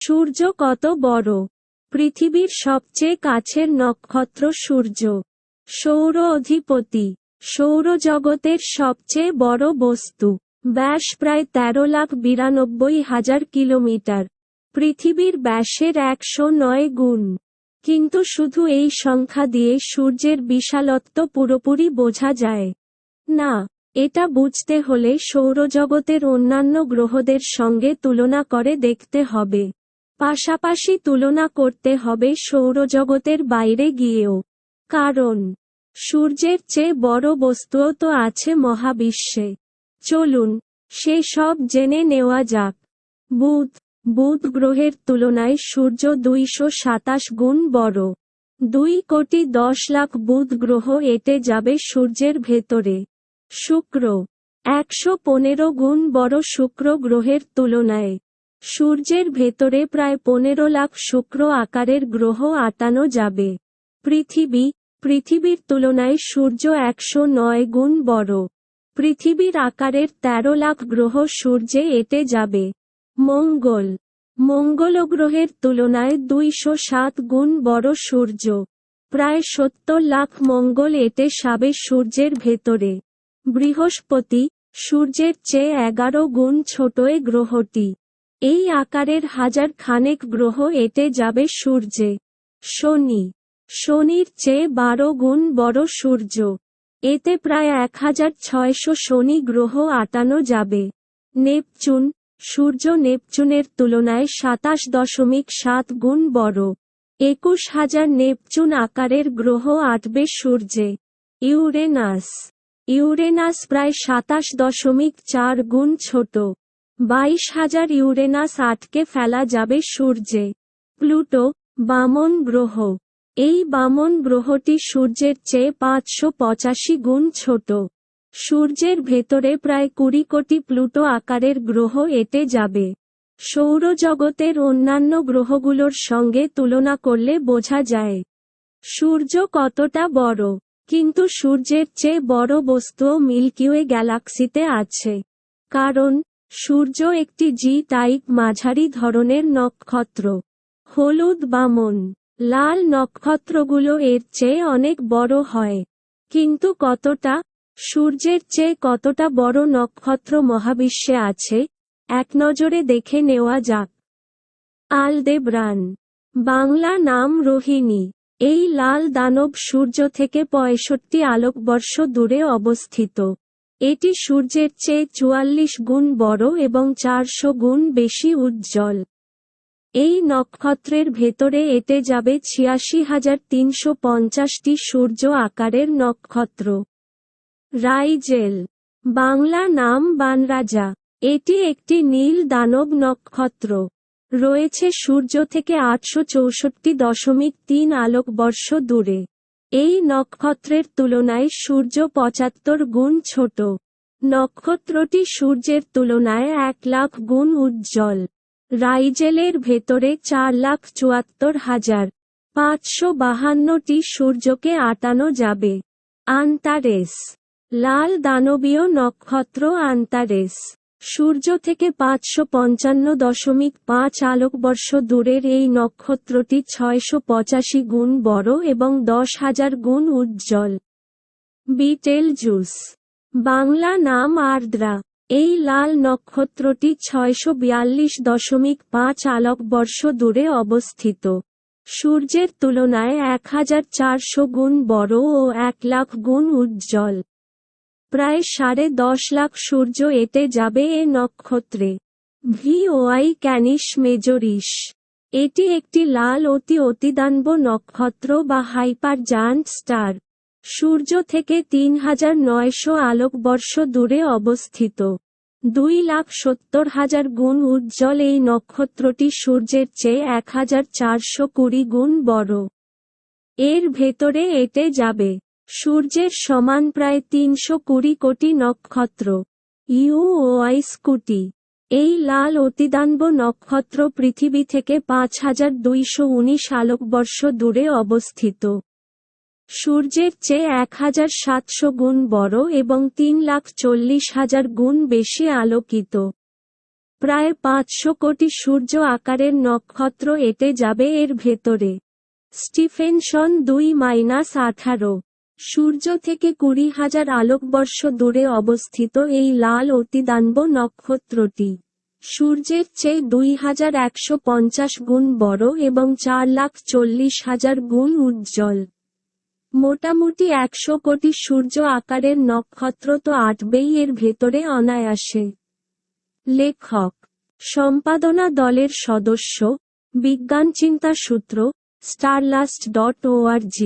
সূর্য কত বড়? পৃথিবীর সবচেয়ে কাছের নক্ষত্র সূর্য। সৌর অধিপতি। সৌরজগতের সবচেয়ে বড় বস্তু। ব্যাস প্রায় 13,92,000 কিলোমিটার। পৃথিবীর ব্যাসের 109 গুণ। কিন্তু শুধু এই সংখ্যা দিয়ে সূর্যের বিশালত্ব পুরোপুরি বোঝা যায় না। এটা বুঝতে হলে সৌরজগতের অন্যান্য গ্রহদের সঙ্গে তুলনা করে দেখতে হবে। পাশাপাশি তুলনা করতে হবে সৌরজগতের বাইরে গিয়েও। কারণ সূর্যের চেয়ে বড় বস্তুও তো আছে মহাবিশ্বে। চলুন সে সব জেনে নেওয়া যাক। বুধ। বুধ গ্রহের তুলনায় সূর্য 227 গুণ বড়। 2,10,00,000 বুধ গ্রহ এঁটে যাবে সূর্যের ভেতরে। শুক্র। 115 গুণ বড় শুক্র গ্রহের তুলনায়। সূর্যের ভেতরে প্রায় 15 লাখ শুক্র আকারের গ্রহ আঁটানো যাবে। পৃথিবী। পৃথিবীর তুলনায় সূর্য 109 গুণ বড়। পৃথিবীর আকারের 13 লাখ গ্রহ সূর্যে এঁটে যাবে। মঙ্গল। মঙ্গল গ্রহের তুলনায় 207 গুণ বড় সূর্য। প্রায় 70 লাখ মঙ্গল এঁটে যাবে সূর্যের ভেতরে। বৃহস্পতি। সূর্যের চেয়ে 11 গুণ ছোট এ গ্রহটি। এই আকারের হাজার খানেক গ্রহ এঁটে যাবে সূর্যে। শনি। শনির চেয়ে 12 গুণ বড় সূর্য। এতে প্রায় 1600 শনি গ্রহ আঁটানো যাবে। নেপচুন। সূর্য নেপচুনের তুলনায় 27.7 গুণ বড়। 21,000 নেপচুন আকারের গ্রহ আঁটবে সূর্যে। ইউরেনাস। ইউরেনাস প্রায় 27.4 গুণ ছোট। 22,000 ইউরেনাস আটকে ফেলা যাবে সূর্যে। প্লুটো। বামন গ্রহ। এই বামন গ্রহটি সূর্যের চেয়ে 585 গুণ ছোট। সূর্যের ভেতরে প্রায় 20 কোটি প্লুটো আকারের গ্রহ এঁটে যাবে। সৌরজগতের অন্যান্য গ্রহগুলোর সঙ্গে তুলনা করলে বোঝা যায় সূর্য কতটা বড়। কিন্তু সূর্যের চেয়ে বড় বস্তুও মিল্কিওয়ে গ্যালাক্সিতে আছে। কারণ সূর্য একটি জি টাইপ মাঝারি ধরনের নক্ষত্র। হলুদ বামন। লাল নক্ষত্রগুলো এর চেয়ে অনেক বড় হয়। কিন্তু কতটা? সূর্যের চেয়ে কতটা বড় নক্ষত্র মহাবিশ্বে আছে, এক নজরে দেখে নেওয়া যাক। আলদেব্রান। বাংলা নাম রোহিণী। এই লাল দানব সূর্য থেকে 65 আলোকবর্ষ দূরে অবস্থিত। এটি সূর্যের চেয়ে 44 গুণ বড় এবং 400 গুণ বেশি উজ্জ্বল। এই নক্ষত্রের ভেতরে এঁটে যাবে 86,350টি সূর্য আকারের নক্ষত্র। রাইজেল। বাংলা নাম বানরাজা। এটি একটি নীল দানব নক্ষত্র। রয়েছে সূর্য থেকে 864.3 আলোকবর্ষ দূরে। এই নক্ষত্রের তুলনায় সূর্য 75 গুণ ছোট। নক্ষত্রটি সূর্যের তুলনায় 1 লাখ গুণ উজ্জ্বল। রাইজেলের ভেতরে 4,74,552টি সূর্যকে আঁটানো যাবে। আন্তারেস। লাল দানবীয় নক্ষত্র আন্তারেস। সূর্য থেকে 555.5 আলোকবর্ষ দূরের এই নক্ষত্রটি 685 গুণ বড় এবং 10,000 গুণ উজ্জ্বল। বিটেলজুস। বাংলা নাম আর্দ্রা। এই লাল নক্ষত্রটি 642.5 আলোকবর্ষ দূরে অবস্থিত। সূর্যের তুলনায় 1,400 গুণ বড় ও 1 লাখ গুণ উজ্জ্বল। প্রায় 10.5 লাখ সূর্য এঁটে যাবে এ নক্ষত্রে। VY Canis Majoris. এটি একটি লাল অতিদানব নক্ষত্র বা হাইপার জায়ান্ট স্টার। সূর্য থেকে 3,900 আলোকবর্ষ দূরে অবস্থিত। 2,70,000 গুণ উজ্জ্বল এই নক্ষত্রটি সূর্যের চেয়ে 1,420 গুণ বড়। এর ভেতরে এঁটে যাবে সূর্যের সমান প্রায় 320 কোটি নক্ষত্র। ইউওয়াই স্কুটি। এই লাল অতিদানব নক্ষত্র পৃথিবী থেকে 5,219 আলোকবর্ষ দূরে অবস্থিত। সূর্যের চেয়ে 1,700 গুণ বড় এবং 3,40,000 গুণ বেশি আলোকিত। প্রায় 500 কোটি সূর্য আকারের নক্ষত্র এঁটে যাবে এর ভেতরে। স্টিফেনসন 2-18 সূর্য থেকে 20,000 আলোকবর্ষ দূরে অবস্থিত এই লাল অতিদানব নক্ষত্রটি সূর্যের চেয়ে 2,150 গুণ বড় এবং 4,40,000 গুণ উজ্জ্বল। মোটামুটি 100 কোটি সূর্য আকারের নক্ষত্র তো আটবেই এর ভেতরে অনায়াসে। লেখক, সম্পাদনা দলের সদস্য, বিজ্ঞানচিন্তা সূত্র, starlast.org।